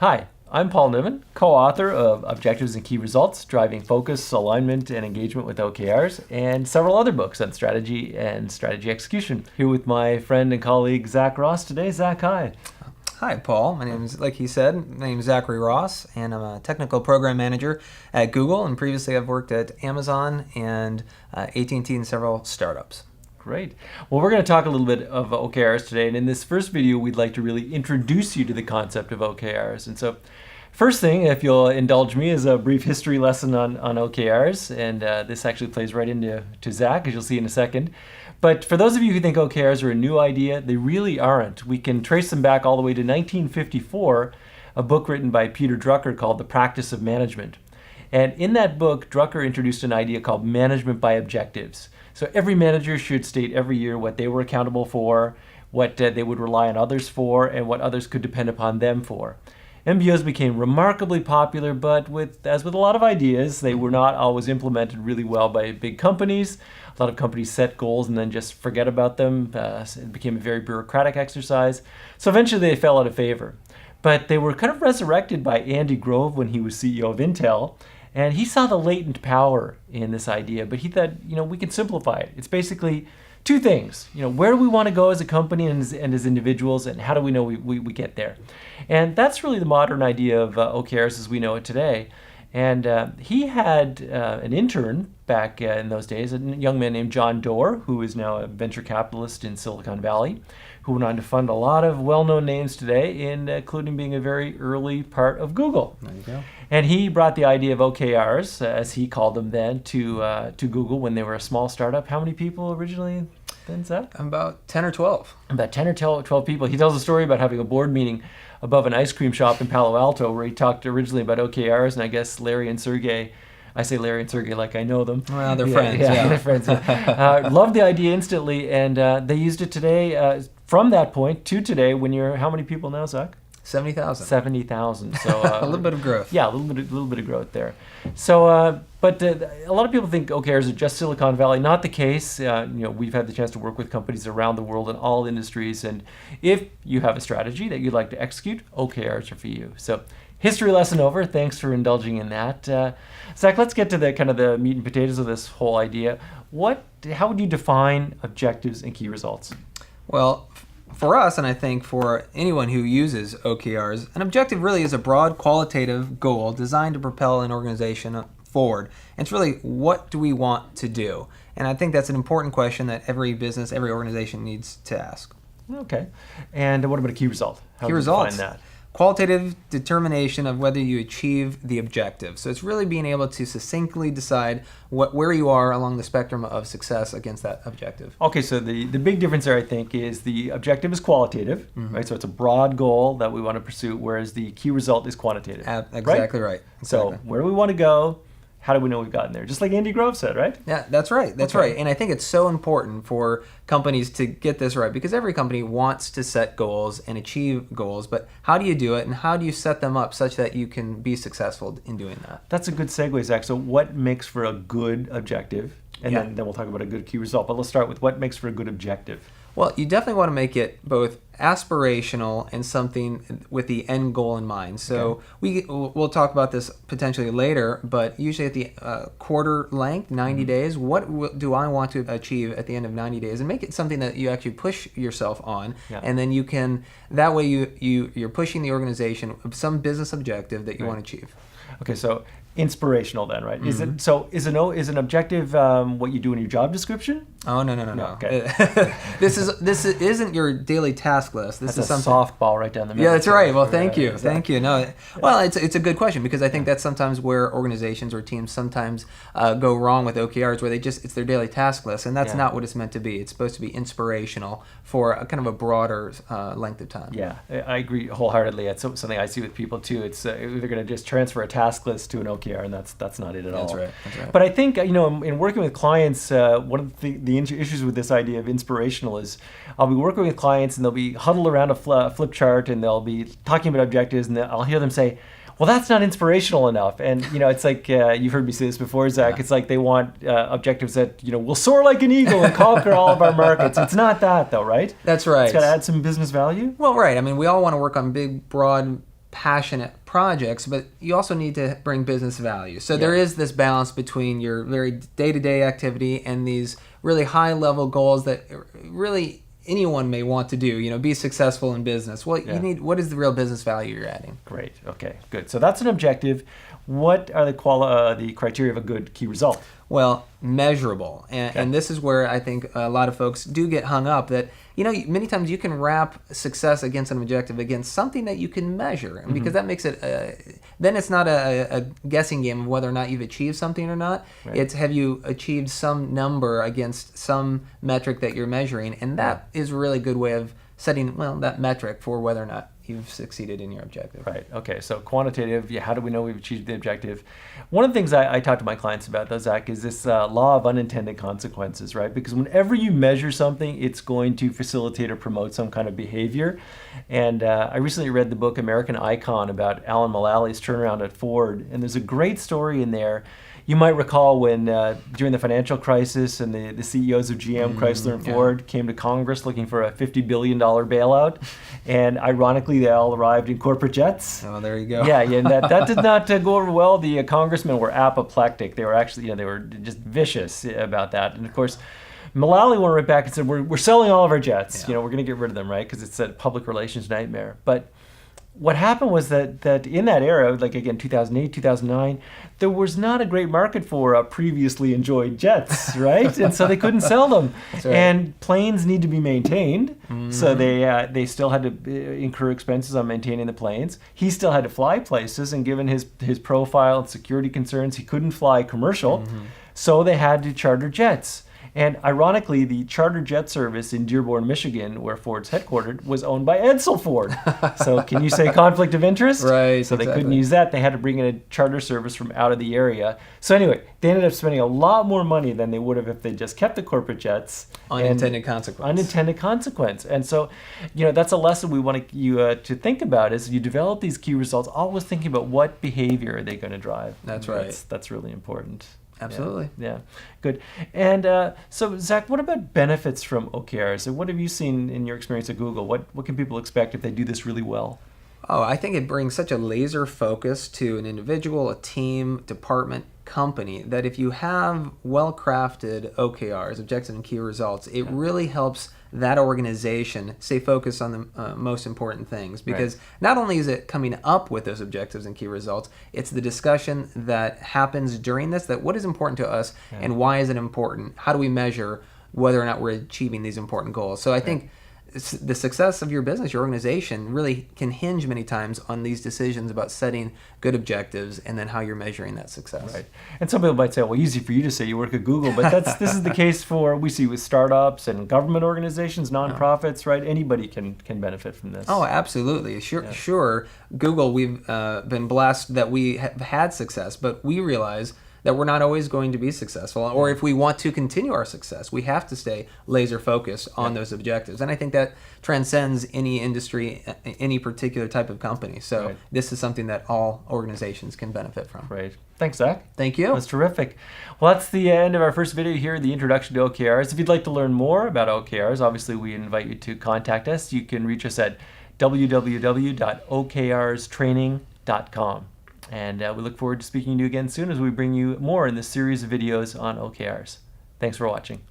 Hi, I'm Paul Niven, co-author of Objectives and Key Results, Driving Focus, Alignment, and Engagement with OKRs, and several other books on strategy and strategy execution. Here with my friend and colleague, Zach Ross today. Zach, hi. Hi, Paul. My name is, like he said, my name is Zachary Ross, and I'm a technical program manager at Google, and previously I've worked at Amazon and AT&T and several startups. Great. Well, we're going to talk a little bit of OKRs today, and in this first video, we'd like to really introduce you to the concept of OKRs. And so, first thing, if you'll indulge me, is a brief history lesson on OKRs, and this actually plays right into Zach, as you'll see in a second. But for those of you who think OKRs are a new idea, they really aren't. We can trace them back all the way to 1954, a book written by Peter Drucker called The Practice of Management. And in that book, Drucker introduced an idea called management by objectives. So every manager should state every year what they were accountable for, what they would rely on others for, and what others could depend upon them for. MBOs became remarkably popular, but as with a lot of ideas, they were not always implemented really well by big companies. A lot of companies set goals and then just forget about them. It became a very bureaucratic exercise. So eventually they fell out of favor. But they were kind of resurrected by Andy Grove when he was CEO of Intel. And he saw the latent power in this idea, but he thought, we can simplify it. It's basically two things. Where do we want to go as a company and as individuals, and how do we know we get there? And that's really the modern idea of OKRs as we know it today. And he had an intern back in those days, a young man named John Doerr, who is now a venture capitalist in Silicon Valley, who went on to fund a lot of well-known names today, including being a very early part of Google. There you go. And he brought the idea of OKRs, as he called them then, to Google when they were a small startup. How many people originally then, Zach? About 10 or 12. About 10 or 12 people. He tells a story about having a board meeting above an ice cream shop in Palo Alto where he talked originally about OKRs, and I guess Larry and Sergey, I say Larry and Sergey like I know them. Well, they're friends. Yeah, they're friends. Loved the idea instantly, and they used it today. From that point to today, when you're, how many people now, Zach? 70,000. 70,000. So a little bit of growth. Yeah, a little bit of growth there. So, but a lot of people think OKRs are just Silicon Valley. Not the case. We've had the chance to work with companies around the world in all industries, and if you have a strategy that you'd like to execute, OKRs are for you. So, history lesson over. Thanks for indulging in that. Zach, let's get to the kind of the meat and potatoes of this whole idea. How would you define objectives and key results? Well, for us, and I think for anyone who uses OKRs, an objective really is a broad qualitative goal designed to propel an organization forward. And it's really, what do we want to do? And I think that's an important question that every business, every organization needs to ask. Okay. And what about a key result? How Key do you results. define that? Qualitative determination of whether you achieve the objective. So it's really being able to succinctly decide where you are along the spectrum of success against that objective. Okay, so the big difference there, I think, is the objective is qualitative, right? So it's a broad goal that we want to pursue, whereas the key result is quantitative. Exactly right. Exactly. So where do we want to go? How do we know we've gotten there? Just like Andy Grove said, right? Yeah, that's right. That's right. And I think it's so important for companies to get this right, because every company wants to set goals and achieve goals, but how do you do it, and how do you set them up such that you can be successful in doing that? That's a good segue, Zach. So what makes for a good objective? And Yeah. then we'll talk about a good key result. But let's start with what makes for a good objective. Well, you definitely want to make it both aspirational and something with the end goal in mind. So we'll talk about this potentially later, but usually at the quarter length, 90 days, what do I want to achieve at the end of 90 days? And make it something that you actually push yourself on, and then you can, that way you're pushing the organization of some business objective that you want to achieve. Okay, so inspirational then, right? Mm-hmm. Is an objective what you do in your job description? Oh, no. Okay. This isn't your daily task list. That's a softball right down the middle. Yeah, that's right. Well, thank you. No, well, it's a good question, because I think that's sometimes where organizations or teams sometimes go wrong with OKRs, where it's their daily task list, and that's not what it's meant to be. It's supposed to be inspirational for a kind of a broader length of time. Yeah, I agree wholeheartedly. It's something I see with people too. It's they're going to just transfer a task list to an OKR, and that's not it at all. That's right. But I think in working with clients, one of the issues with this idea of inspirational is I'll be working with clients and they'll be huddled around a flip chart and they'll be talking about objectives, and I'll hear them say, well, that's not inspirational enough. And, it's like, you've heard me say this before, Zach, It's like they want objectives that, will soar like an eagle and conquer all of our markets. It's not that, though, right? That's right. It's got to add some business value. Well, right. I mean, we all want to work on big, broad passionate projects, but you also need to bring business value. So there is this balance between your very day-to-day activity and these really high-level goals that really anyone may want to do, be successful in business. Well, you need, what is the real business value you're adding? Great. Okay, good. So that's an objective. What are the criteria of a good key result? Well, measurable. And this is where I think a lot of folks do get hung up that, many times you can wrap success against an objective against something that you can measure. And because that makes it, then it's not a guessing game of whether or not you've achieved something or not. Right. It's have you achieved some number against some metric that you're measuring. And that is a really good way of setting, that metric for whether or not you've succeeded in your objective. Right. Okay. So quantitative. How do we know we've achieved the objective? One of the things I talk to my clients about, though, Zach, is this law of unintended consequences, right? Because whenever you measure something, it's going to facilitate or promote some kind of behavior. And I recently read the book American Icon about Alan Mullally's turnaround at Ford, and there's a great story in there. You might recall when during the financial crisis and the CEOs of GM, Chrysler, and Ford came to Congress looking for a $50 billion bailout. And ironically, they all arrived in corporate jets. Oh, there you go. Yeah, and that did not go over well. The congressmen were apoplectic. They were actually, they were just vicious about that. And of course, Mullally went right back and said, we're selling all of our jets. We're going to get rid of them, right? Because it's a public relations nightmare. But what happened was that in that era, like again, 2008, 2009, there was not a great market for previously enjoyed jets, right? And so they couldn't sell them. Right. And planes need to be maintained, so they still had to incur expenses on maintaining the planes. He still had to fly places, and given his profile and security concerns, he couldn't fly commercial, so they had to charter jets. And ironically, the charter jet service in Dearborn, Michigan, where Ford's headquartered, was owned by Edsel Ford. So can you say conflict of interest? Right. So they couldn't use that. They had to bring in a charter service from out of the area. So anyway, they ended up spending a lot more money than they would have if they just kept the corporate jets. Unintended consequence. Unintended consequence. And so, that's a lesson we want you to think about as you develop these key results, always thinking about what behavior are they going to drive. That's right. That's really important. Absolutely. Yeah. Good. And so, Zach, what about benefits from OKRs? What have you seen in your experience at Google? What can people expect if they do this really well? Oh, I think it brings such a laser focus to an individual, a team, department, company, that if you have well-crafted OKRs, objectives and key results, it really helps that organization stay focused on the most important things. Because not only is it coming up with those objectives and key results, it's the discussion that happens during this, that what is important to us and why is it important? How do we measure whether or not we're achieving these important goals? So I think the success of your business, your organization, really can hinge many times on these decisions about setting good objectives and then how you're measuring that success. Right. And some people might say, well, easy for you to say you work at Google, but this is the case we see with startups and government organizations, nonprofits, right? Anybody can benefit from this. Oh, absolutely. Sure. Google, we've been blessed that we have had success, but we realize that we're not always going to be successful. Or if we want to continue our success, we have to stay laser focused on those objectives. And I think that transcends any industry, any particular type of company. So this is something that all organizations can benefit from. Right. Thanks, Zach. Thank you. That's terrific. Well, that's the end of our first video here, the introduction to OKRs. If you'd like to learn more about OKRs, obviously we invite you to contact us. You can reach us at www.okRstraining.com. And we look forward to speaking to you again soon as we bring you more in this series of videos on OKRs. Thanks for watching.